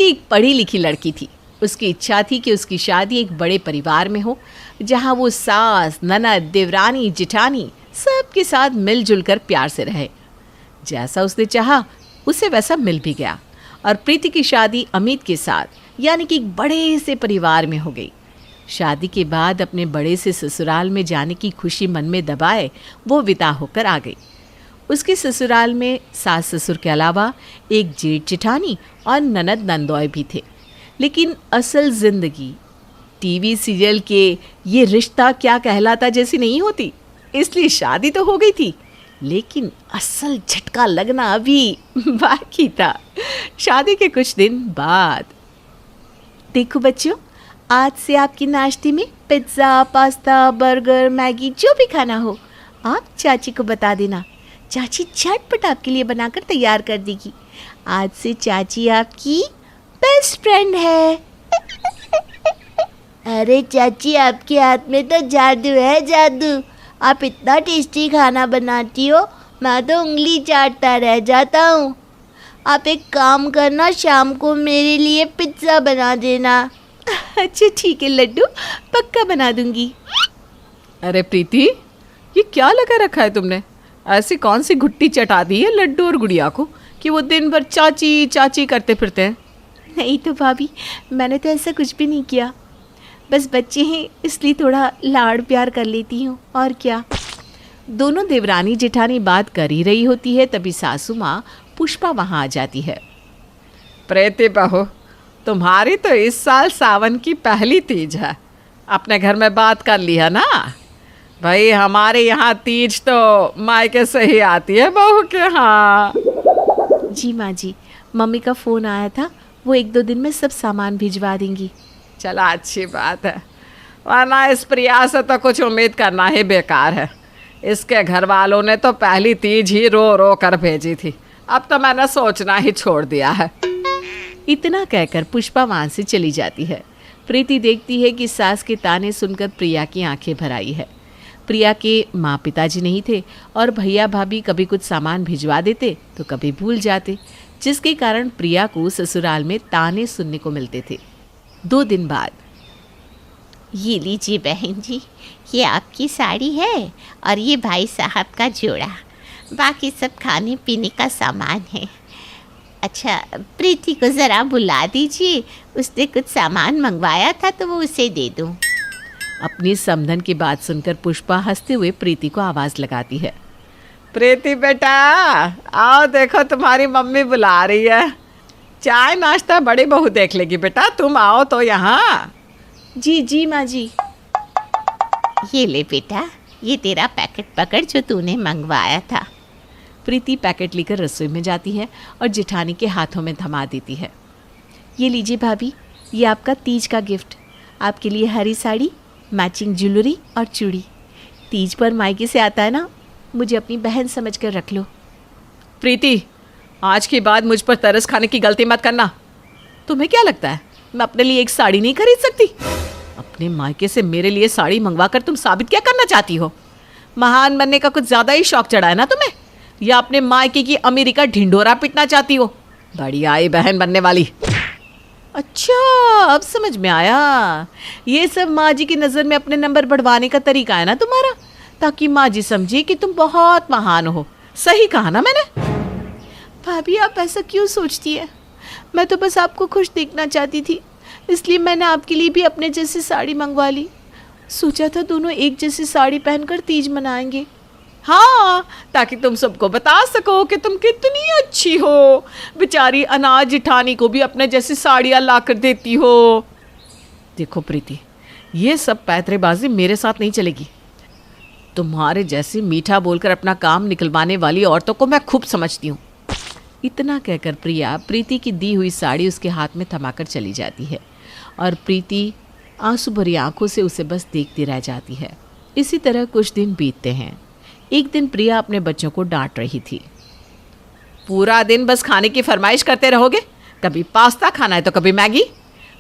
प्रीति एक पढ़ी लिखी लड़की थी। उसकी इच्छा थी कि उसकी शादी एक बड़े परिवार में हो, जहां वो सास, ननद, देवरानी, जिठानी सबके साथ मिलजुल कर प्यार से रहे। जैसा उसने चाहा उसे वैसा मिल भी गया और प्रीति की शादी अमित के साथ यानी कि एक बड़े से परिवार में हो गई। शादी के बाद अपने बड़े से ससुराल में जाने की खुशी मन में दबाए वो विदा होकर आ गई। उसके ससुराल में सास ससुर के अलावा एक जेठ जेठानी और ननद नंदोय भी थे। लेकिन असल जिंदगी टीवी सीरियल के ये रिश्ता क्या कहलाता जैसी नहीं होती, इसलिए शादी तो हो गई थी, लेकिन असल झटका लगना अभी बाकी था। शादी के कुछ दिन बाद। देखो बच्चों, आज से आपकी नाश्ते में पिज्ज़ा, पास्ता, बर्गर, मैगी जो भी खाना हो आप चाची को बता देना। चाची झटपट आपके लिए बनाकर तैयार कर देगी। आज से चाची आपकी बेस्ट फ्रेंड है। अरे चाची, आपके हाथ में तो जादू है, जादू। आप इतना टेस्टी खाना बनाती हो, मैं तो उंगली चाटता रह जाता हूँ। आप एक काम करना, शाम को मेरे लिए पिज्ज़ा बना देना। अच्छा ठीक है लड्डू, पक्का बना दूंगी। अरे प्रीति, ये क्या लगा रखा है तुमने? ऐसी कौन सी घुट्टी चटा दी है लड्डू और गुड़िया को कि वो दिन भर चाची चाची करते फिरते हैं? नहीं तो भाभी, मैंने तो ऐसा कुछ भी नहीं किया। बस बच्चे हैं इसलिए थोड़ा लाड़ प्यार कर लेती हूँ, और क्या। दोनों देवरानी जेठानी बात कर ही रही होती है, तभी सासू माँ पुष्पा वहाँ आ जाती है। प्रीति बहू, तुम्हारी तो इस साल सावन की पहली तीज है। अपने घर में बात कर ली है ना? भाई हमारे यहाँ तीज तो मायके से ही आती है बहू के यहाँ। जी माँ जी, मम्मी का फ़ोन आया था, वो 1-2 दिन में सब सामान भिजवा देंगी। चला अच्छी बात है, वरना इस प्रिया से तो कुछ उम्मीद करना ही बेकार है। इसके घर वालों ने तो पहली तीज ही रो रो कर भेजी थी, अब तो मैंने सोचना ही छोड़ दिया है। इतना कहकर पुष्पा वहाँ से चली जाती है। प्रीति देखती है कि सास के ताने सुनकर प्रिया की आंखें भर आई है। प्रिया के माँ पिताजी नहीं थे और भैया भाभी कभी कुछ सामान भिजवा देते तो कभी भूल जाते, जिसके कारण प्रिया को ससुराल में ताने सुनने को मिलते थे। 2 दिन बाद। ये लीजिए बहन जी, ये आपकी साड़ी है और ये भाई साहब का जोड़ा, बाकी सब खाने पीने का सामान है। अच्छा, प्रीति को ज़रा बुला दीजिए, उसने कुछ सामान मंगवाया था तो वो उसे दे दूँ। अपनी समधन की बात सुनकर पुष्पा हंसते हुए प्रीति को आवाज़ लगाती है। प्रीति बेटा, आओ देखो तुम्हारी मम्मी बुला रही है। चाय नाश्ता बड़ी बहू देख लेगी बेटा, तुम आओ तो यहाँ। जी जी माँ जी। ये ले बेटा, ये तेरा पैकेट पकड़ जो तूने मंगवाया था। प्रीति पैकेट लेकर रसोई में जाती है और जेठानी के हाथों में थमा देती है। ये लीजिए भाभी, ये आपका तीज का गिफ्ट। आपके लिए हरी साड़ी, मैचिंग ज्वेलरी और चूड़ी। तीज पर मायके से आता है ना, मुझे अपनी बहन समझ कर रख लो। प्रीति, आज के बाद मुझ पर तरस खाने की गलती मत करना। तुम्हें क्या लगता है मैं अपने लिए एक साड़ी नहीं खरीद सकती? अपने मायके से मेरे लिए साड़ी मंगवा कर तुम साबित क्या करना चाहती हो? महान बनने का कुछ ज़्यादा ही शौक चढ़ा है ना तुम्हें, या अपने मायके की अमीरी का ढिंढोरा पीटना चाहती हो? बड़ी आई बहन बनने वाली। अच्छा, अब समझ में आया। ये सब माँ जी की नज़र में अपने नंबर बढ़वाने का तरीका है ना तुम्हारा, ताकि माँ जी समझे कि तुम बहुत महान हो। सही कहा ना मैंने? भाभी आप ऐसा क्यों सोचती है? मैं तो बस आपको खुश देखना चाहती थी, इसलिए मैंने आपके लिए भी अपने जैसी साड़ी मंगवा ली। सोचा था दोनों एक जैसी साड़ी पहनकर तीज मनाएंगे। हाँ, ताकि तुम सबको बता सको कि तुम कितनी अच्छी हो। बेचारी अनाज जिठानी को भी अपने जैसी साड़ियाँ ला कर देती हो। देखो प्रीति, ये सब पैतरेबाजी मेरे साथ नहीं चलेगी। तुम्हारे जैसी मीठा बोलकर अपना काम निकलवाने वाली औरतों को मैं खूब समझती हूँ। इतना कहकर प्रिया प्रीति की दी हुई साड़ी उसके हाथ में थमाकर चली जाती है और प्रीति आंसू भरी आंखों से उसे बस देखती रह जाती है। इसी तरह कुछ दिन बीतते हैं। एक दिन प्रिया अपने बच्चों को डांट रही थी। पूरा दिन बस खाने की फरमाइश करते रहोगे, कभी पास्ता खाना है तो कभी मैगी।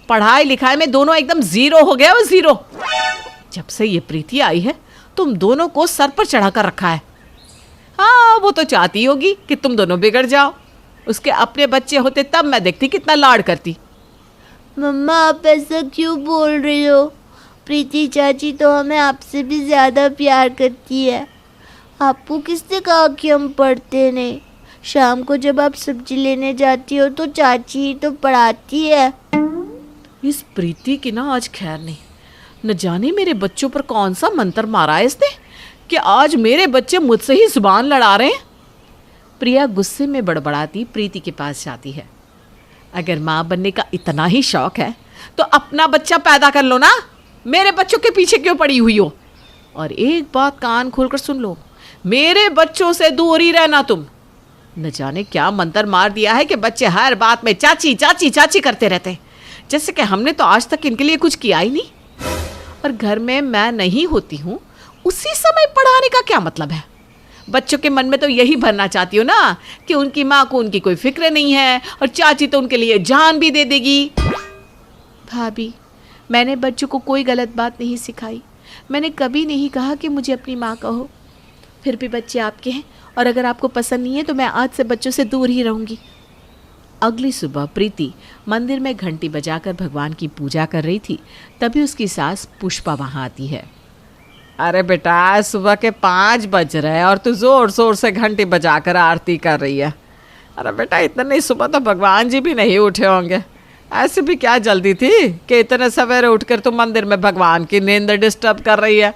पढ़ाई लिखाई में दोनों एकदम ज़ीरो हो गया, वो ज़ीरो। जब से ये प्रीति आई है तुम दोनों को सर पर चढ़ा कर रखा है। हाँ, वो तो चाहती होगी कि तुम दोनों बिगड़ जाओ। उसके अपने बच्चे होते तब मैं देखती कितना लाड़ करती। मम्मा आप ऐसा क्यों बोल रही हो? प्रीति चाची तो हमें आपसे भी ज़्यादा प्यार करती है। आपको किसने कहा कि हम पढ़ते नहीं? शाम को जब आप सब्जी लेने जाती हो तो चाची ही तो पढ़ाती है। इस प्रीति की ना आज खैर नहीं। न जाने मेरे बच्चों पर कौन सा मंत्र मारा है इसने कि आज मेरे बच्चे मुझसे ही जुबान लड़ा रहे हैं। प्रिया गुस्से में बड़बड़ाती प्रीति के पास जाती है। अगर माँ बनने का इतना ही शौक है तो अपना बच्चा पैदा कर लो ना, मेरे बच्चों के पीछे क्यों पड़ी हुई हो? और एक बात कान खोलकर सुन लो, मेरे बच्चों से दूर ही रहना तुम। न जाने क्या मंत्र मार दिया है कि बच्चे हर बात में चाची चाची चाची करते रहते हैं, जैसे कि हमने तो आज तक इनके लिए कुछ किया ही नहीं। और घर में मैं नहीं होती हूँ उसी समय पढ़ाने का क्या मतलब है? बच्चों के मन में तो यही भरना चाहती हो ना कि उनकी माँ को उनकी कोई फिक्र नहीं है और चाची तो उनके लिए जान भी दे देगी। भाभी, मैंने बच्चों को कोई गलत बात नहीं सिखाई। मैंने कभी नहीं कहा कि मुझे अपनी माँ कहो। फिर भी बच्चे आपके हैं और अगर आपको पसंद नहीं है तो मैं आज से बच्चों से दूर ही रहूँगी। अगली सुबह प्रीति मंदिर में घंटी बजाकर भगवान की पूजा कर रही थी, तभी उसकी सास पुष्पा वहाँ आती है। अरे बेटा, सुबह के 5 बज रहे हैं और तू जोर जोर से घंटी बजाकर आरती कर रही है। अरे बेटा, इतनी सुबह तो भगवान जी भी नहीं उठे होंगे। ऐसे भी क्या जल्दी थी कि इतने सवेरे उठकर तू मंदिर में भगवान की नींद डिस्टर्ब कर रही है?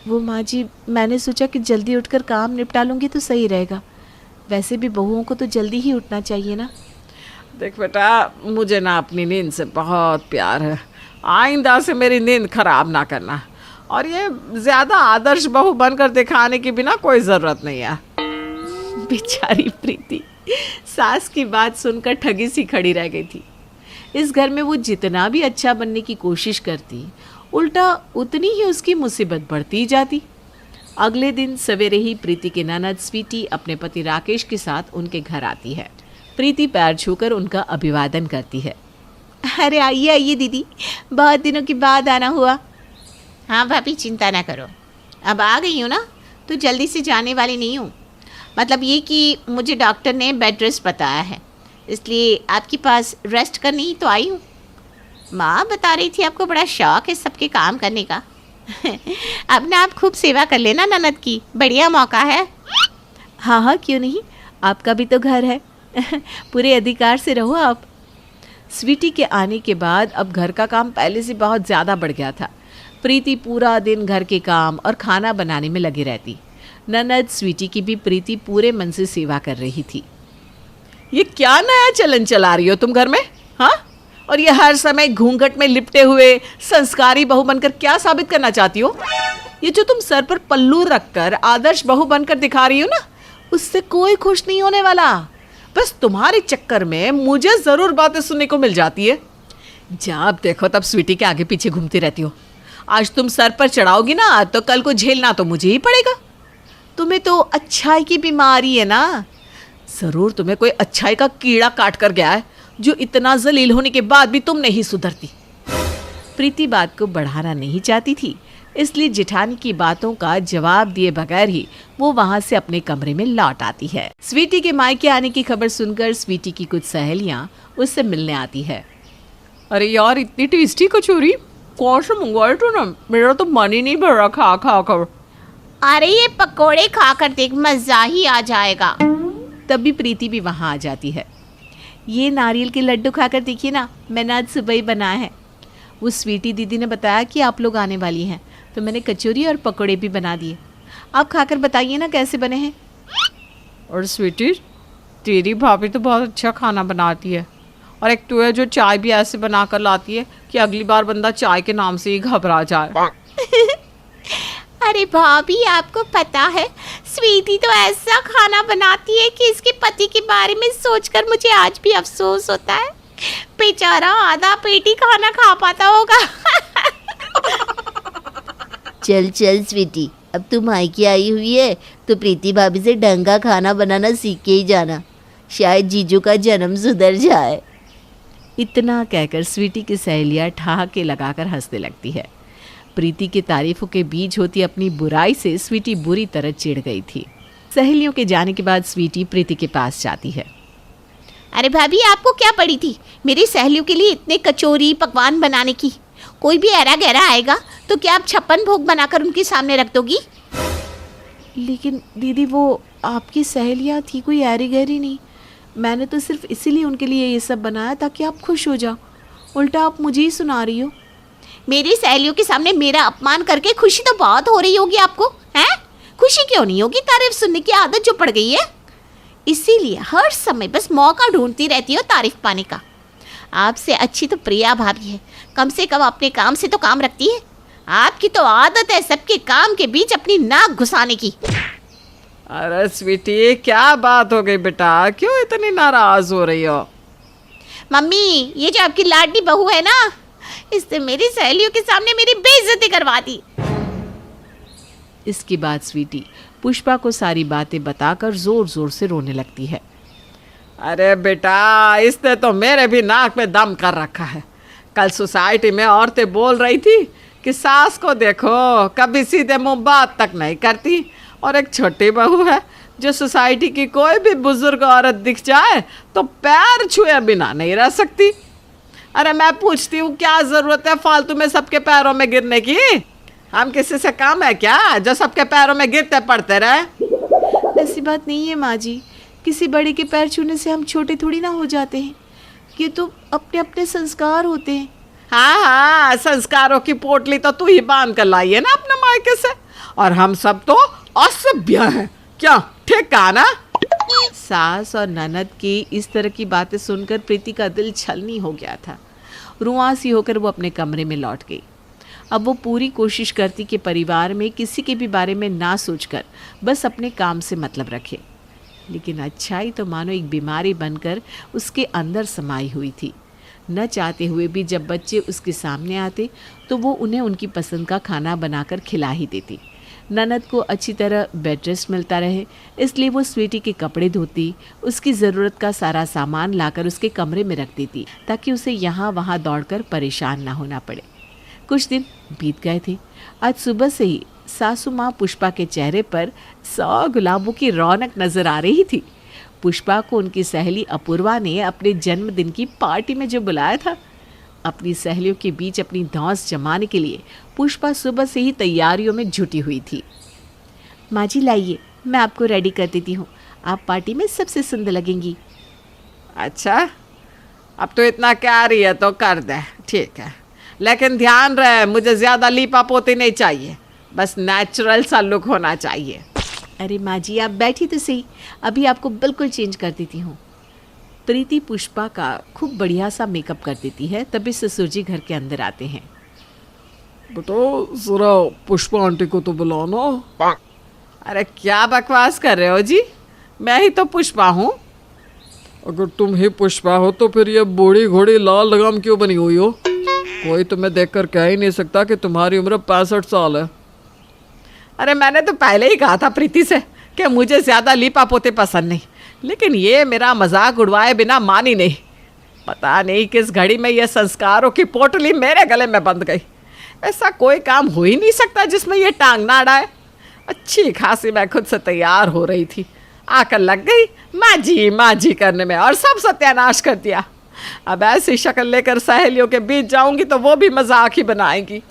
वो माँ जी, मैंने सोचा कि जल्दी उठकर काम निपटा लूँगी तो सही रहेगा। वैसे भी बहुओं को तो जल्दी ही उठना चाहिए ना। देख बेटा, मुझे ना अपनी नींद से बहुत प्यार है। आइंदा से मेरी नींद खराब ना करना। और ये ज़्यादा आदर्श बहू बनकर दिखाने की भी ना कोई ज़रूरत नहीं है। बेचारी प्रीति सास की बात सुनकर ठगी सी खड़ी रह गई थी। इस घर में वो जितना भी अच्छा बनने की कोशिश करती, उल्टा उतनी ही उसकी मुसीबत बढ़ती जाती। अगले दिन सवेरे ही प्रीति की ननद स्वीटी अपने पति राकेश के साथ उनके घर आती है। प्रीति पैर छूकर उनका अभिवादन करती है। अरे आइए आइए दीदी, बहुत दिनों के बाद आना हुआ। हाँ भाभी, चिंता ना करो, अब आ गई हूँ ना तो जल्दी से जाने वाली नहीं हूँ। मतलब ये कि मुझे डॉक्टर ने बेड रेस्ट बताया है, इसलिए आपके पास रेस्ट करने ही तो आई हूँ। माँ बता रही थी आपको बड़ा शौक है सबके काम करने का। अब ना आप खूब सेवा कर लेना ननद की, बढ़िया मौका है। हाँ हाँ, क्यों नहीं, आपका भी तो घर है। पूरे अधिकार से रहो आप। स्वीटी के आने के बाद अब घर का काम पहले से बहुत ज़्यादा बढ़ गया था। प्रीति पूरा दिन घर के काम और खाना बनाने में लगी रहती। ननद स्वीटी की भी प्रीति पूरे मन से सेवा कर रही थी। ये क्या नया चलन चला रही हो तुम घर में, हाँ? और ये हर समय घूंघट में लिपटे हुए संस्कारी बहू बनकर क्या साबित करना चाहती हो? ये जो तुम सर पर पल्लू रखकर आदर्श बहू बनकर दिखा रही हो ना, उससे कोई खुश नहीं होने वाला। बस तुम्हारे चक्कर में मुझे ज़रूर बातें सुनने को मिल जाती है। जब देखो तब स्वीटी के आगे पीछे घूमती रहती हो। आज तुम सर पर चढ़ाओगी ना तो कल को झेलना तो मुझे ही पड़ेगा। तुम्हें तो अच्छाई की बीमारी है ना। ज़रूर तुम्हें कोई अच्छाई का कीड़ा काट कर गया है जो इतना जलील होने के बाद भी तुम नहीं सुधरती। प्रीति बात को बढ़ाना नहीं चाहती थी, इसलिए जेठानी की बातों का जवाब दिए बगैर ही वो वहां से अपने कमरे में लौट आती है। स्वीटी के मायके आने की खबर सुनकर स्वीटी की कुछ सहेलियां उससे मिलने आती है। अरे यार, इतनी टेस्टी कचौरी कौन से मंगवाए तो ना, मेरा तो मन ही नहीं भर रहा खा खा कर। अरे ये पकोड़े खाकर देख, मज़ा ही आ जाएगा। तभी प्रीति भी वहाँ आ जाती है। ये नारियल के लड्डू खाकर देखिए ना, मैंने आज सुबह ही बनाया है। वो स्वीटी दीदी ने बताया कि आप लोग आने वाली हैं, तो मैंने कचौरी और पकोड़े भी बना दिए। आप खाकर बताइए ना कैसे बने हैं। और स्वीटी, तेरी भाभी तो बहुत अच्छा खाना बनाती है, और एक तो है जो चाय भी ऐसे बना कर लाती है कि अगली बार बंदा चाय के नाम से ही घबरा जाए। अरे भाभी, आपको पता है स्वीटी तो ऐसा खाना बनाती है कि इसके पति के बारे में सोचकर मुझे आज भी अफसोस होता है। बेचारा आधा पेट ही खाना खा पाता होगा। चल चल स्वीटी, अब तू मायके आई हुई है तो प्रीति भाभी से ढंग का खाना बनाना सीख के ही जाना, शायद जीजू का जन्म सुधर जाए। इतना कहकर स्वीटी की सहेलियाँ ठहाके लगाकर हंसने लगती है। प्रीति की तारीफों के बीच होती अपनी बुराई से स्वीटी बुरी तरह चिढ़ गई थी। सहेलियों के जाने के बाद स्वीटी प्रीति के पास जाती है। अरे भाभी, आपको क्या पड़ी थी मेरी सहेलियों के लिए इतने कचौरी पकवान बनाने की? कोई भी ऐरा गहरा आएगा तो क्या आप 56 भोग बनाकर उनके सामने रख दोगी? लेकिन दीदी वो आपकी सहेलियाँ थी, कोई ऐरी गहरी नहीं। मैंने तो सिर्फ इसीलिए उनके लिए ये सब बनाया ताकि आप खुश हो जाओ। उल्टा आप मुझे ही सुना रही हो। मेरी सहेलियों के सामने मेरा अपमान करके खुशी तो बहुत हो रही होगी आपको, हैं? खुशी क्यों नहीं होगी? तारीफ सुनने की आदत जो पड़ गई है, इसीलिए हर समय बस मौका ढूंढती रहती हो तारीफ पाने का। आपसे अच्छी तो प्रिया भाभी है, कम से कम अपने काम से तो काम रखती है। आपकी तो आदत है सबके काम के बीच अपनी नाक घुसाने की। अरे स्वीटी, क्या बात हो गई बेटा, क्यों इतनी नाराज हो रही हो? मम्मी, ये जो आपकी लाडली बहू है ना, इसने मेरी सहेलियों के सामने मेरी बेइज्जती करवा दी। इसके बाद स्वीटी पुष्पा को सारी बातें बताकर जोर जोर से रोने लगती है। अरे बेटा, इसने तो मेरे भी नाक में दम कर रखा है। कल सोसाइटी में औरतें बोल रही थी कि सास को देखो कभी सीधे मुंह बात तक नहीं करती, और एक छोटी बहू है जो सोसाइटी की कोई भी बुजुर्ग औरत दिख जाए तो पैर छुए बिना नहीं रह सकती। अरे मैं पूछती हूँ, क्या ज़रूरत है फालतू में सबके पैरों में गिरने की? हम किसी से कम है क्या जो सबके पैरों में गिरते पड़ते रहे? ऐसी बात नहीं है माँ जी, किसी बड़े के पैर छूने से हम छोटे थोड़ी ना हो जाते हैं। ये तो अपने अपने संस्कार होते हैं। हाँ हाँ, संस्कारों की पोटली तो तू ही बांध कर लाई है ना अपने मायके से, और हम सब तो असभ्य हैं। क्या ठीक कहा ना? सास और ननद की इस तरह की बातें सुनकर प्रीति का दिल छलनी हो गया था। रुआंसी होकर वो अपने कमरे में लौट गई। अब वो पूरी कोशिश करती कि परिवार में किसी के भी बारे में ना सोचकर बस अपने काम से मतलब रखे, लेकिन अच्छाई तो मानो एक बीमारी बनकर उसके अंदर समाई हुई थी। न चाहते हुए भी जब बच्चे उसके सामने आते तो वो उन्हें उनकी पसंद का खाना बनाकर खिला ही देती। ननद को अच्छी तरह बेड रेस्ट मिलता रहे, इसलिए वो स्वीटी के कपड़े धोती, उसकी ज़रूरत का सारा सामान लाकर उसके कमरे में रख देती ताकि उसे यहाँ वहाँ दौड़कर परेशान ना होना पड़े। कुछ दिन बीत गए थे। आज सुबह से ही सासू माँ पुष्पा के चेहरे पर 100 गुलाबों की रौनक नजर आ रही थी। पुष्पा को उनकी सहेली अपूर्वा ने अपने जन्मदिन की पार्टी में जो बुलाया था। अपनी सहेलियों के बीच अपनी धौंस जमाने के लिए पुष्पा सुबह से ही तैयारियों में जुटी हुई थी। माँ जी लाइए, मैं आपको रेडी कर देती हूँ, आप पार्टी में सबसे सुंदर लगेंगी। अच्छा, अब तो इतना कह रही है तो कर दे, ठीक है, लेकिन ध्यान रहे मुझे ज़्यादा लीपा पोती नहीं चाहिए, बस नेचुरल सा लुक होना चाहिए। अरे माँ जी आप बैठी तो सही, अभी आपको बिल्कुल चेंज कर देती हूँ। प्रीति पुष्पा का खूब बढ़िया सा मेकअप कर देती है। तभी ससुर जी घर के अंदर आते हैं। बेटा जरा पुष्पा आंटी को तो बुलाना। अरे क्या बकवास कर रहे हो जी, मैं ही तो पुष्पा हूँ। अगर तुम ही पुष्पा हो तो फिर ये बूढ़ी घोड़ी लाल लगाम क्यों बनी हुई हो? कोई तुम्हें देखकर कह ही नहीं सकता कि तुम्हारी उम्र 65 साल है। अरे मैंने तो पहले ही कहा था प्रीति से कि मुझे ज़्यादा लीपा पोते पसंद नहीं, लेकिन ये मेरा मजाक उड़वाए बिना मानी नहीं। पता नहीं किस घड़ी में ये संस्कारों की पोटली मेरे गले में बंध गई। ऐसा कोई काम हो ही नहीं सकता जिसमें ये टांग ना अड़ाए। अच्छी खासी मैं खुद से तैयार हो रही थी, आकर लग गई माँ जी करने में और सब सत्यानाश कर दिया। अब ऐसी शक्ल लेकर सहेलियों के बीच जाऊंगी तो वो भी मजाक ही बनाएंगी।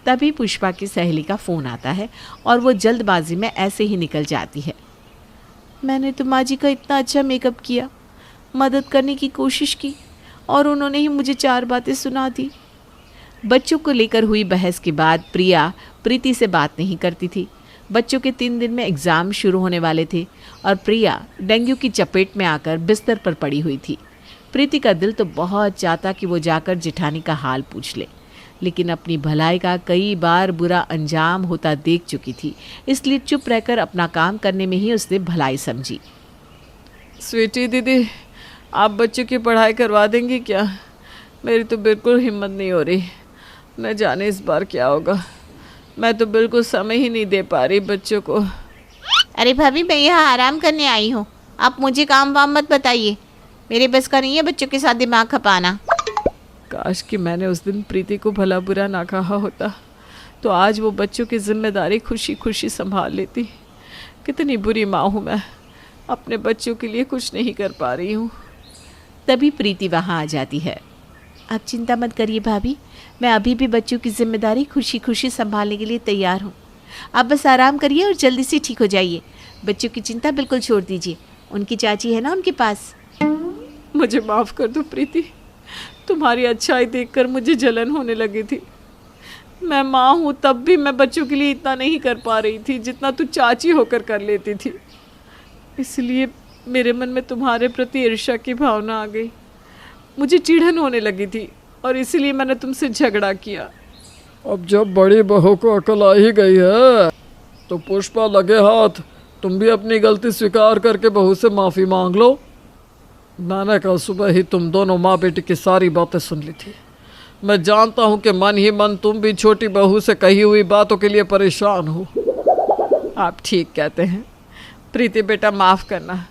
तभी पुष्पा की सहेली का फ़ोन आता है और वो जल्दबाजी में ऐसे ही निकल जाती है। मैंने तो माँ जी का इतना अच्छा मेकअप किया, मदद करने की कोशिश की और उन्होंने ही मुझे 4 बातें सुना दी। बच्चों को लेकर हुई बहस के बाद प्रिया प्रीति से बात नहीं करती थी। बच्चों के 3 दिन में एग्ज़ाम शुरू होने वाले थे और प्रिया डेंगू की चपेट में आकर बिस्तर पर पड़ी हुई थी। प्रीति का दिल तो बहुत चाहता कि वो जाकर जेठानी का हाल पूछ ले, लेकिन अपनी भलाई का कई बार बुरा अंजाम होता देख चुकी थी, इसलिए चुप रहकर अपना काम करने में ही उसने भलाई समझी। स्वीटी दीदी, आप बच्चों की पढ़ाई करवा देंगी क्या? मेरी तो बिल्कुल हिम्मत नहीं हो रही, न जाने इस बार क्या होगा। मैं तो बिल्कुल समय ही नहीं दे पा रही बच्चों को। अरे भाभी, मैं यहाँ आराम करने आई हूँ, आप मुझे काम वाम मत बताइए, मेरे बस का नहीं है बच्चों के साथ दिमाग खपाना। काश कि मैंने उस दिन प्रीति को भला बुरा ना कहा होता तो आज वो बच्चों की जिम्मेदारी खुशी खुशी संभाल लेती। कितनी बुरी माँ हूँ मैं, अपने बच्चों के लिए कुछ नहीं कर पा रही हूँ। तभी प्रीति वहाँ आ जाती है। आप चिंता मत करिए भाभी, मैं अभी भी बच्चों की जिम्मेदारी खुशी खुशी संभालने के लिए तैयार हूँ। आप बस आराम करिए और जल्दी से ठीक हो जाइए। बच्चों की चिंता बिल्कुल छोड़ दीजिए, उनकी चाची है ना उनके पास। मुझे माफ़ कर दो प्रीति, तुम्हारी अच्छाई देखकर मुझे जलन होने लगी थी। मैं माँ हूँ तब भी मैं बच्चों के लिए इतना नहीं कर पा रही थी जितना तू चाची होकर कर लेती थी। इसलिए मेरे मन में तुम्हारे प्रति ईर्ष्या की भावना आ गई। मुझे चिढ़न होने लगी थी और इसलिए मैंने तुमसे झगड़ा किया। अब जब बड़ी बहू को अकल आ ही गई है तो पुष्पा लगे हाथ तुम भी अपनी गलती स्वीकार करके बहू से माफ़ी मांग लो। मैंने कल सुबह ही तुम दोनों माँ बेटी की सारी बातें सुन ली थी। मैं जानता हूँ कि मन ही मन तुम भी छोटी बहू से कही हुई बातों के लिए परेशान हो। आप ठीक कहते हैं प्रीति बेटा, माफ़ करना।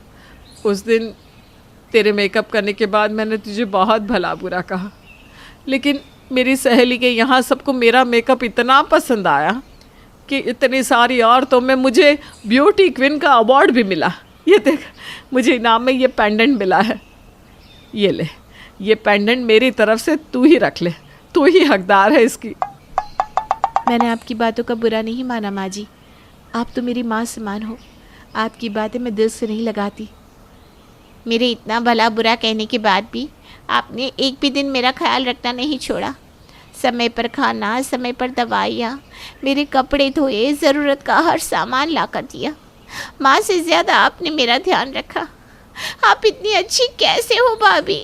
उस दिन तेरे मेकअप करने के बाद मैंने तुझे बहुत भला बुरा कहा, लेकिन मेरी सहेली के यहाँ सबको मेरा मेकअप इतना पसंद आया कि इतनी सारी औरतों में मुझे ब्यूटी क्वीन का अवार्ड भी मिला। ये देख, मुझे इनाम में ये पेंडेंट मिला है। ये ले, ये पेंडेंट मेरी तरफ से तू ही रख ले, तू ही हकदार है इसकी। मैंने आपकी बातों का बुरा नहीं माना माँ जी, आप तो मेरी माँ समान हो। आपकी बातें मैं दिल से नहीं लगाती। मेरे इतना भला बुरा कहने के बाद भी आपने एक भी दिन मेरा ख्याल रखना नहीं छोड़ा। समय पर खाना, समय पर दवाइयाँ, मेरे कपड़े धोए, ज़रूरत का हर सामान ला कर दिया। माँ से ज़्यादा आपने मेरा ध्यान रखा। आप इतनी अच्छी कैसे हो भाभी?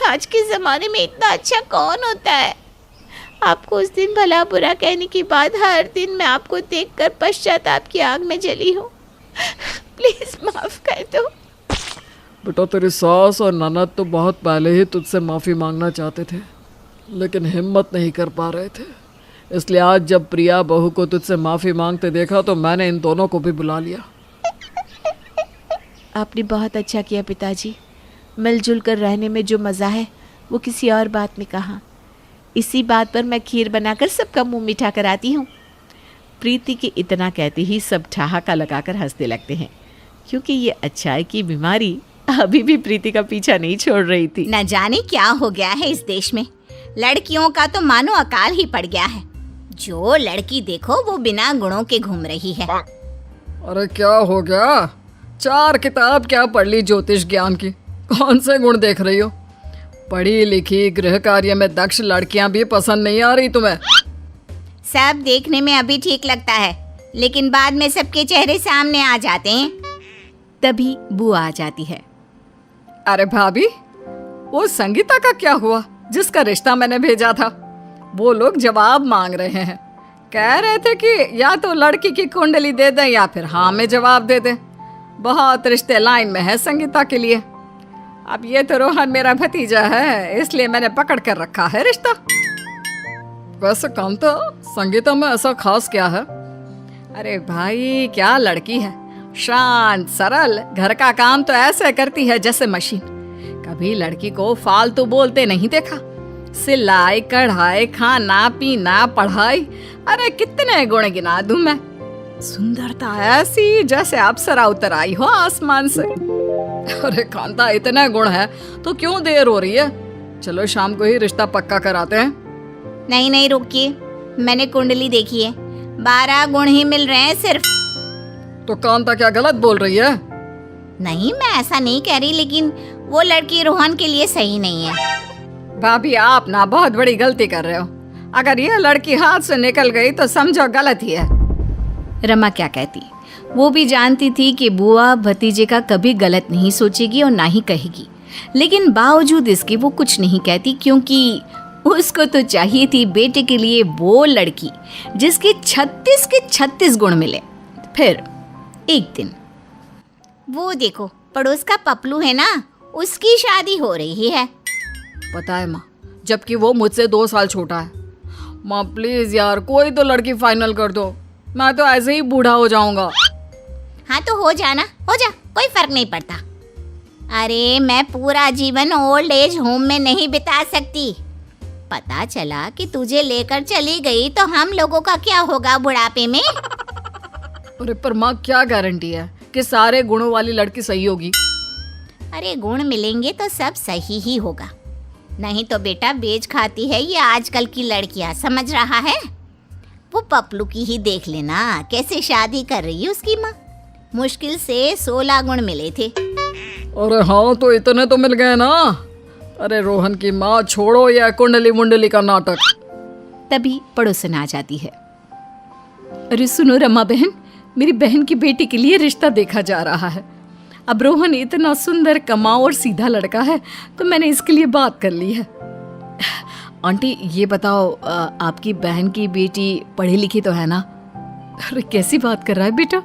आज के ज़माने में इतना अच्छा कौन होता है? आपको उस दिन भला बुरा कहने के बाद हर दिन मैं आपको देखकर पश्चाताप की आग में जली हूँ। प्लीज़ माफ़ कर दो। बेटा, तेरी सास और ननद तो बहुत पहले ही तुझसे माफ़ी मांगना चाहते थे, लेकिन हिम्मत नहीं कर पा रहे थे। इसलिए आज जब प्रिया बहू को तुझसे माफ़ी मांगते देखा तो मैंने इन दोनों को भी बुला लिया। आपने बहुत अच्छा किया पिताजी। मिलजुल कर रहने में जो मज़ा है वो किसी और बात में कहाँ। इसी बात पर मैं खीर बनाकर सबका मुंह मीठा कराती हूँ। प्रीति के इतना कहते ही सब ठहाका लगाकर हंसने लगते हैं, क्योंकि ये अच्छाई की बीमारी अभी भी प्रीति का पीछा नहीं छोड़ रही थी। न जाने क्या हो गया है इस देश में, लड़कियों का तो मानो अकाल ही पड़ गया है। जो लड़की देखो वो बिना गुणों के घूम रही है। अरे क्या हो गया? 4 किताब क्या पढ़ ली ज्योतिष ज्ञान की, कौन से गुण देख रही हो? पढ़ी लिखी गृह कार्य में दक्ष लड़कियां भी पसंद नहीं आ रही तुम्हें? सब देखने में अभी ठीक लगता है, लेकिन बाद में सबके चेहरे सामने आ जाते हैं। तभी बुआ आ जाती है। अरे भाभी, वो संगीता का क्या हुआ जिसका रिश्ता मैंने भेजा था? वो लोग जवाब मांग रहे हैं, कह रहे थे कि या तो लड़की की कुंडली दे दें या फिर हाँ में जवाब दे दें। बहुत रिश्ते लाइन में है संगीता के लिए। अब ये तो रोहन मेरा भतीजा है, इसलिए मैंने पकड़ कर रखा है रिश्ता। वैसे कांता, संगीता में ऐसा खास क्या है? अरे भाई, क्या लड़की है, शांत सरल, घर का काम तो ऐसे करती है जैसे मशीन। कभी लड़की को फालतू बोलते नहीं देखा। सिलाई, कढ़ाई, खाना पीना, पढ़ाई, अरे कितने गुण गिना दूं मैं। सुंदरता ऐसी जैसे अप्सरा उतर आई हो आसमान से। अरे कांता, इतने गुण है तो क्यों देर हो रही है? चलो शाम को ही रिश्ता पक्का कराते हैं। नहीं नहीं, रुकिए, मैंने कुंडली देखी है, 12 गुण ही मिल रहे हैं सिर्फ। तो कांता क्या गलत बोल रही है? नहीं, मैं ऐसा नहीं कह रही, लेकिन वो लड़की रोहन के लिए सही नहीं है। भाभी, आप ना बहुत बड़ी गलती कर रहे हो। अगर ये लड़की हाथ से निकल गई तो समझो गलत ही है। रमा क्या कहती, वो भी जानती थी कि बुआ भतीजे का कभी गलत नहीं सोचेगी और ना ही कहेगी, लेकिन बावजूद इसके वो कुछ नहीं कहती, क्योंकि उसको तो चाहिए थी बेटे के लिए वो लड़की जिसके 36 के 36 गुण मिले। फिर एक दिन, वो देखो, पड़ोस का पपलू है ना, उसकी शादी हो रही है। पता है माँ, जबकि वो मुझसे 2 साल छोटा है। माँ प्लीज यार, कोई तो लड़की फाइनल कर दो, मैं तो ऐसे ही बूढ़ा हो जाऊंगा। हाँ तो हो जा ना, हो जा, कोई फर्क नहीं पड़ता। अरे मैं पूरा जीवन ओल्ड एज होम में नहीं बिता सकती। पता चला कि तुझे लेकर चली गई तो हम लोगों का क्या होगा बुढ़ापे में? अरे पर माँ, क्या गारंटी है कि सारे गुणों वाली लड़की सही होगी? अरे गुण मिलेंगे तो सब सही ही होगा, नहीं तो बेटा बेच खाती है ये आजकल की लड़कियां, समझ रहा है? वो पपलू की ही देख लेना, कैसे शादी कर रही है उसकी माँ। मुश्किल से 16 गुण मिले थे। अरे हाँ, तो इतने तो मिल गए ना। अरे रोहन की माँ, छोड़ो यह कुंडली मुंडली का नाटक। तभी पड़ोसन आ जाती है। अरे सुनो रमा बहन, मेरी बहन की बेटी के लिए रिश्ता देखा जा रहा है। अब रोहन इतना सुंदर, कमाऊ और सीधा लड़का है, तो मैंने इसके लिए बात कर ली है। आंटी ये बताओ, आपकी बहन की बेटी पढ़ी लिखी तो है ना? अरे कैसी बात कर रहा है बेटा,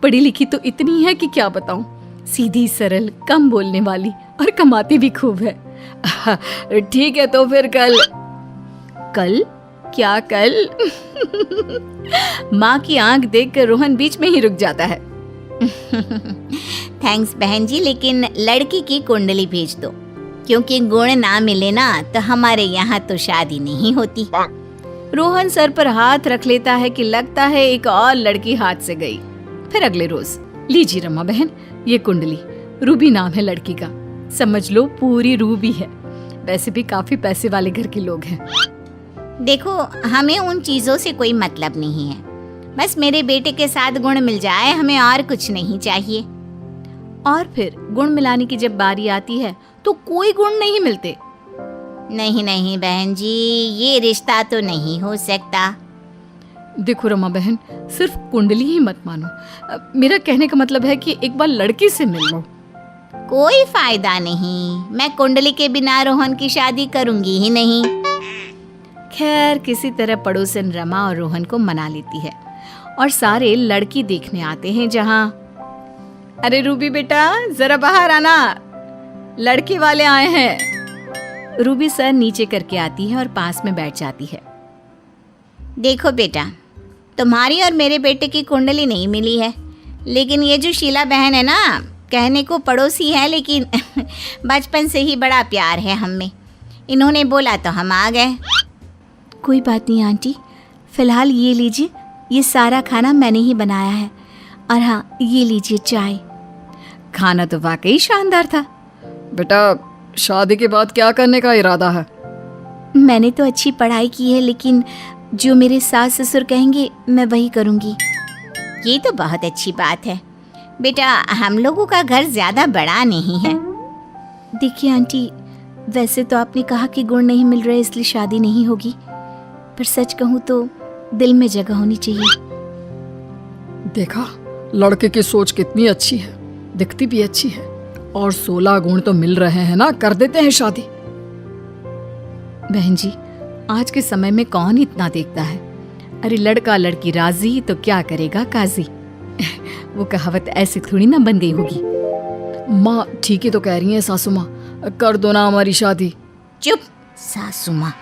पढ़ी लिखी तो इतनी है कि क्या बताऊं। सीधी सरल, कम बोलने वाली और कमाती भी खूब है। ठीक है, तो फिर कल क्या कल? माँ की आंख देखकर रोहन बीच में ही रुक जाता है। थैंक्स बहन जी, लेकिन लड़की की कुंडली भेज दो, क्योंकि गुण ना मिले ना तो हमारे यहाँ तो शादी नहीं होती। रोहन सर पर हाथ रख लेता है कि लगता है एक और लड़की हाथ से गई। फिर अगले रोज, लीजिए रमा बहन, ये कुंडली, रूबी नाम है लड़की का, समझ लो पूरी रूबी है। वैसे भी काफी पैसे वाले घर के लोग हैं। देखो, हमें उन चीजों से कोई मतलब नहीं है, बस मेरे बेटे के साथ गुण मिल जाए, हमें और कुछ नहीं चाहिए। और फिर गुण मिलाने की जब बारी आती है तो कोई गुण नहीं मिलते। नहीं बहन जी, ये रिश्ता तो नहीं हो सकता। देखो रमा बहन, सिर्फ कुंडली ही मत मानो। मेरा कहने का मतलब है कि एक बार लड़की से मिल लो। कोई फायदा नहीं, मैं कुंडली के बिना रोहन की शादी करूंगी ही नहीं। खैर, किसी तरह पड़ोसन रमा और रोहन को मना लेती है और सारे लड़की देखने आते हैं। जहां अरे रूबी बेटा, जरा बाहर आना, लड़की वाले आए हैं। रूबी सर नीचे करके आती है और पास में बैठ जाती है। देखो बेटा, तुम्हारी और मेरे बेटे की कुंडली नहीं मिली है, लेकिन ये जो शीला बहन है ना, कहने को पड़ोसी है लेकिन बचपन से ही बड़ा प्यार है हम में। इन्होंने बोला तो हम आ गए। कोई बात नहीं आंटी, फिलहाल ये लीजिए, ये सारा खाना मैंने ही बनाया है। और हाँ, ये लीजिए चाय। खाना तो वाकई शानदार था। बेटा, शादी के बाद क्या करने का इरादा है? मैंने तो अच्छी पढ़ाई की है, लेकिन जो मेरे सास ससुर कहेंगे मैं वही करूँगी। ये तो बहुत अच्छी बात है बेटा, हम लोगों का घर ज़्यादा बड़ा नहीं है। देखिए आंटी, वैसे तो आपने कहा कि गुण नहीं मिल रहे इसलिए शादी नहीं होगी, पर सच कहूँ तो दिल में जगह होनी चाहिए। देखा, लड़के की सोच कितनी अच्छी है, दिखती भी अच्छी है, और 16 गुण तो मिल रहे हैं ना, कर देते हैं शादी। बहन जी, आज के समय में कौन इतना देखता है? अरे लड़का लड़की राजी तो क्या करेगा काजी। वो कहावत ऐसी थोड़ी ना बन गई होगी। माँ ठीक ही तो कह रही है सासू माँ, कर दो ना हमारी शादी। चुप सासू माँ,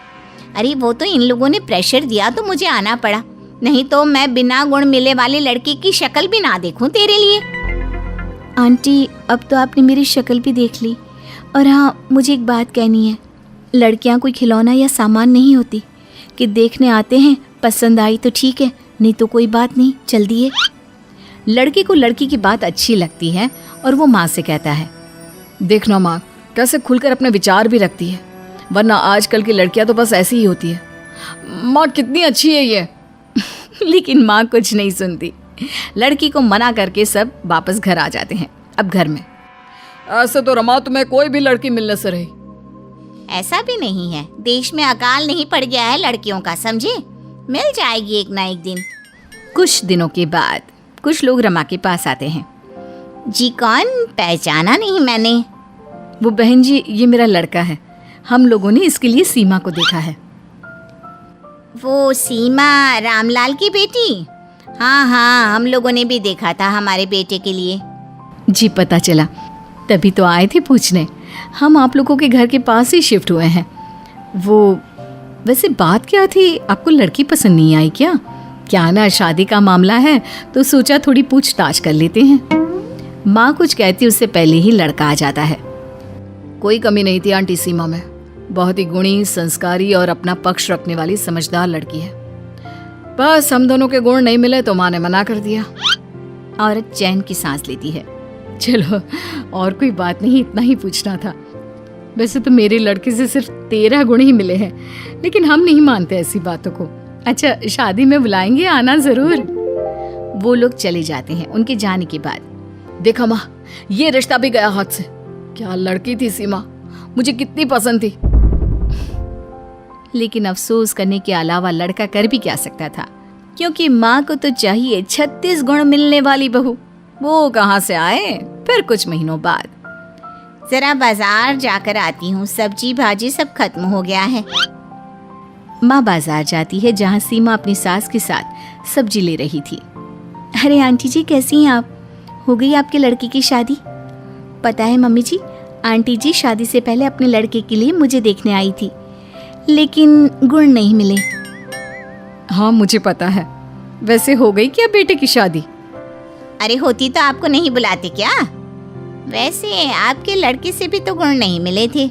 अरे वो तो इन लोगों ने प्रेशर दिया तो मुझे आना पड़ा, नहीं तो मैं बिना गुण मिले वाली लड़की की शक्ल भी ना देखूं तेरे लिए। आंटी, अब तो आपने मेरी शक्ल भी देख ली। और हाँ, मुझे एक बात कहनी है, लड़कियां कोई खिलौना या सामान नहीं होती कि देखने आते हैं, पसंद आई तो ठीक है, नहीं तो कोई बात नहीं, चल दिए। लड़के को लड़की की बात अच्छी लगती है और वो माँ से कहता है, देखना माँ कैसे खुलकर अपने विचार भी रखती है, वरना आजकल की लड़कियां तो बस ऐसी ही होती है। माँ कितनी अच्छी है ये। लेकिन माँ कुछ नहीं सुनती। लड़की को मना करके सब वापस घर आ जाते हैं। अब घर में ऐसे तो रमा तुम्हें कोई भी लड़की मिलने से रही। ऐसा भी नहीं है, देश में अकाल नहीं पड़ गया है लड़कियों का, समझे? मिल जाएगी एक ना एक दिन। कुछ दिनों के बाद कुछ लोग रमा के पास आते हैं। जी कौन? पहचाना नहीं मैंने। वो बहन जी, ये मेरा लड़का है, हम लोगों ने इसके लिए सीमा को देखा है। वो सीमा रामलाल की बेटी? हाँ, हम लोगों ने भी देखा था हमारे बेटे के लिए। जी पता चला, तभी तो आए थे पूछने। हम आप लोगों के घर के पास ही शिफ्ट हुए हैं। वो वैसे बात क्या थी, आपको लड़की पसंद नहीं आई क्या? क्या ना शादी का मामला है तो सोचा थोड़ी पूछताछ कर लेते हैं। माँ कुछ कहती उससे पहले ही लड़का आ जाता है। कोई कमी नहीं थी आंटी सीमा में, बहुत ही गुणी, संस्कारी और अपना पक्ष रखने वाली समझदार लड़की है। बस हम दोनों के गुण नहीं मिले तो माँ ने मना कर दिया। औरत चैन की सांस लेती है। चलो और कोई बात नहीं, इतना ही पूछना था। वैसे तो मेरे लड़के से सिर्फ 13 गुण ही मिले हैं, लेकिन हम नहीं मानते ऐसी बातों को। अच्छा, शादी में बुलाएंगे, आना जरूर। वो लोग चले जाते हैं। उनके जाने के बाद, देखा माँ, ये रिश्ता भी गया हाथ से। क्या लड़की थी सीमा, मुझे कितनी पसंद थी। लेकिन अफसोस करने के अलावा लड़का कर भी क्या सकता था, क्योंकि माँ को तो चाहिए 36 गुण मिलने वाली बहू। वो कहाँ से आए? फिर कुछ महीनों बाद, जरा बाजार जाकर आती हूँ, सब्जी भाजी सब खत्म हो गया है। माँ बाजार जाती है, जहाँ सीमा अपनी सास के साथ सब्जी ले रही थी। अरे आंटी जी, कैसी हैं आप? हो गई आपके लड़के की शादी? पता है मम्मी जी, आंटी जी शादी से पहले अपने लड़के के लिए मुझे देखने आई थी, लेकिन गुण नहीं मिले। हाँ मुझे पता है। वैसे हो गई क्या बेटे की शादी? अरे होती तो आपको नहीं बुलाते क्या? वैसे आपके लड़के से भी तो गुण नहीं मिले थे।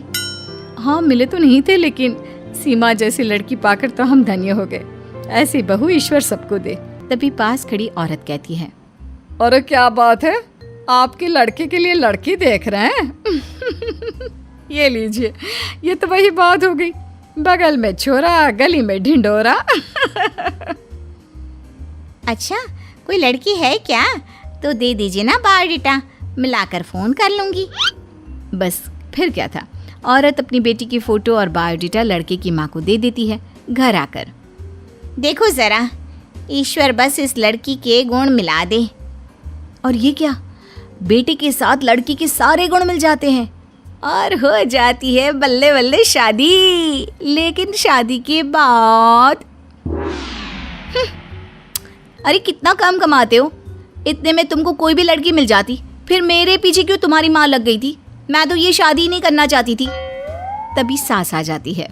हाँ मिले तो नहीं थे, लेकिन सीमा जैसी लड़की पाकर तो हम धन्य हो गए। ऐसी बहू ईश्वर सबको दे। तभी पास खड़ी औरत कहती है, अरे क्या बात है, आपके लड़के के लिए लड़की देख रहे हैं? ये लीजिए, ये तो वही बात हो गई, बगल में छोरा गली में ढिंडोरा। अच्छा, कोई लड़की है क्या? तो दे दीजिए ना बायोडाटा, मिलाकर फोन कर लूंगी। बस फिर क्या था, औरत अपनी बेटी की फोटो और बायोडाटा लड़के की माँ को दे देती है। घर आकर, देखो जरा, ईश्वर बस इस लड़की के गुण मिला दे। और ये क्या, बेटे के साथ लड़की के सारे गुण मिल जाते हैं और हो जाती है बल्ले बल्ले शादी। लेकिन शादी के बाद, अरे कितना कम कमाते हो, इतने में तुमको कोई भी लड़की मिल जाती, फिर मेरे पीछे क्यों तुम्हारी माँ लग गई थी? मैं तो ये शादी नहीं करना चाहती थी। तभी सास आ जाती है।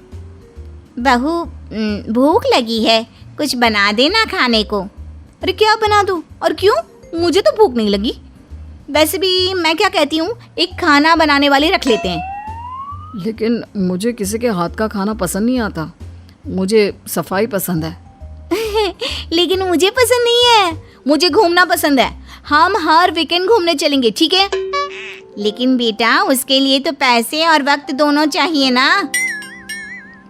बहू, भूख लगी है, कुछ बना देना खाने को। अरे क्या बना दूँ, और क्यों? मुझे तो भूख नहीं लगी। वैसे भी मैं क्या कहती हूँ, एक खाना बनाने वाले रख लेते हैं। लेकिन मुझे किसी के हाथ का खाना पसंद नहीं आता, मुझे सफाई पसंद है। लेकिन मुझे पसंद नहीं है, मुझे घूमना पसंद है। हम हर वीकेंड घूमने चलेंगे, ठीक है? लेकिन बेटा, उसके लिए तो पैसे और वक्त दोनों चाहिए ना।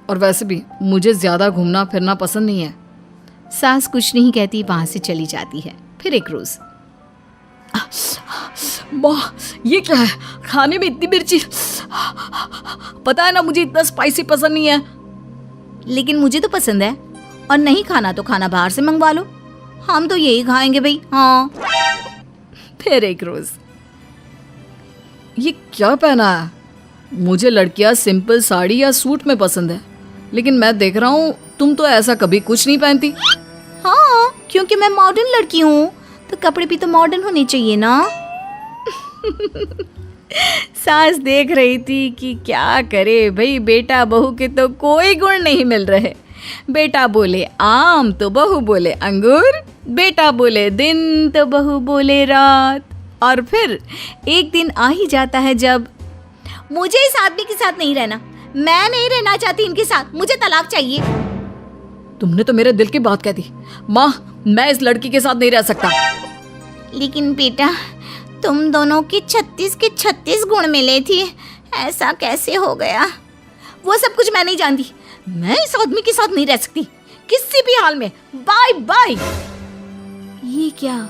और वैसे भी मुझे ज्यादा घूमना फिरना पसंद नहीं है। सास कुछ नहीं कहती, वहां से चली जाती है। फिर एक रोज, माँ ये क्या है, खाने में इतनी मिर्ची, पता है ना मुझे इतना स्पाइसी पसंद नहीं है। लेकिन मुझे तो पसंद है, और नहीं खाना तो खाना बाहर से मंगवा लो, हम तो यही खाएंगे भाई। हाँ। फिर एक रोज, ये क्या पहना है? मुझे लड़कियां सिंपल साड़ी या सूट में पसंद है, लेकिन मैं देख रहा हूँ तुम तो ऐसा कभी कुछ नहीं पहनती। हाँ, क्योंकि मैं मॉडर्न लड़की हूँ, तो कपड़े भी तो मॉडर्न होने चाहिए ना। सास देख रही थी कि क्या करे भाई, बेटा बहू के तो कोई गुण नहीं मिल रहे। बेटा बोले आम तो बहू बोले अंगूर, बेटा बोले दिन तो बहू बोले रात। और फिर एक दिन आ ही जाता है जब, मुझे इस आदमी के साथ नहीं रहना, मैं नहीं रहना चाहती इनके साथ, मुझे तलाक चाहिए। तुमने तो मेरे दिल की बात कह दी। माँ, मैं इस लड़की के साथ नहीं रह सकता। लेकिन बेटा, तुम दोनों के 36 के 36 गुण मिले थे, ऐसा कैसे हो गया? वो सब कुछ मैं नहीं जानती, मैं इस आदमी के साथ नहीं रह सकती किसी भी हाल में। Bye bye. ये क्या,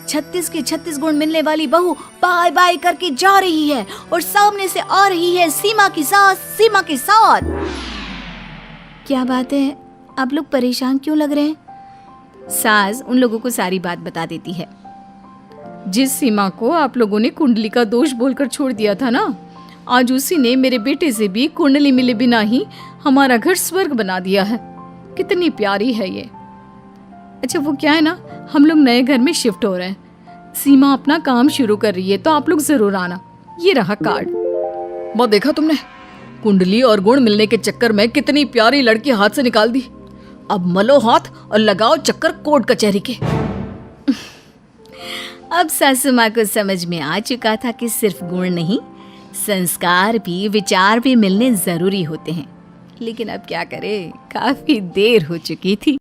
36 के 36 गुण मिलने वाली बहू बाय बाय करके जा रही है, और सामने से आ रही है सीमा की सास सीमा के साथ। क्या बात है, आप लोग परेशान क्यों लग रहे हैं? सास उन लोगों को सारी बात बता देती है। जिस सीमा को आप लोगों ने कुंडली का दोष बोलकर छोड़ दिया था ना, आज उसी ने मेरे बेटे से भी कुंडली मिले बिना ही हमारा घर स्वर्ग बना दिया है। कितनी प्यारी है ये। अच्छा वो क्या है ना, हम लोग नए घर में शिफ्ट हो रहे हैं, सीमा अपना काम शुरू कर रही है, तो आप लोग जरूर आना। ये रहा कार्ड। माँ देखा तुमने, कुंडली और गुण मिलने के चक्कर में कितनी प्यारी लड़की हाथ से निकाल दी। अब मलो हाथ और लगाओ चक्कर कोर्ट कचहरी के। अब सासू माँ को समझ में आ चुका था कि सिर्फ गुण नहीं, संस्कार भी विचार भी मिलने जरूरी होते हैं। लेकिन अब क्या करे, काफी देर हो चुकी थी।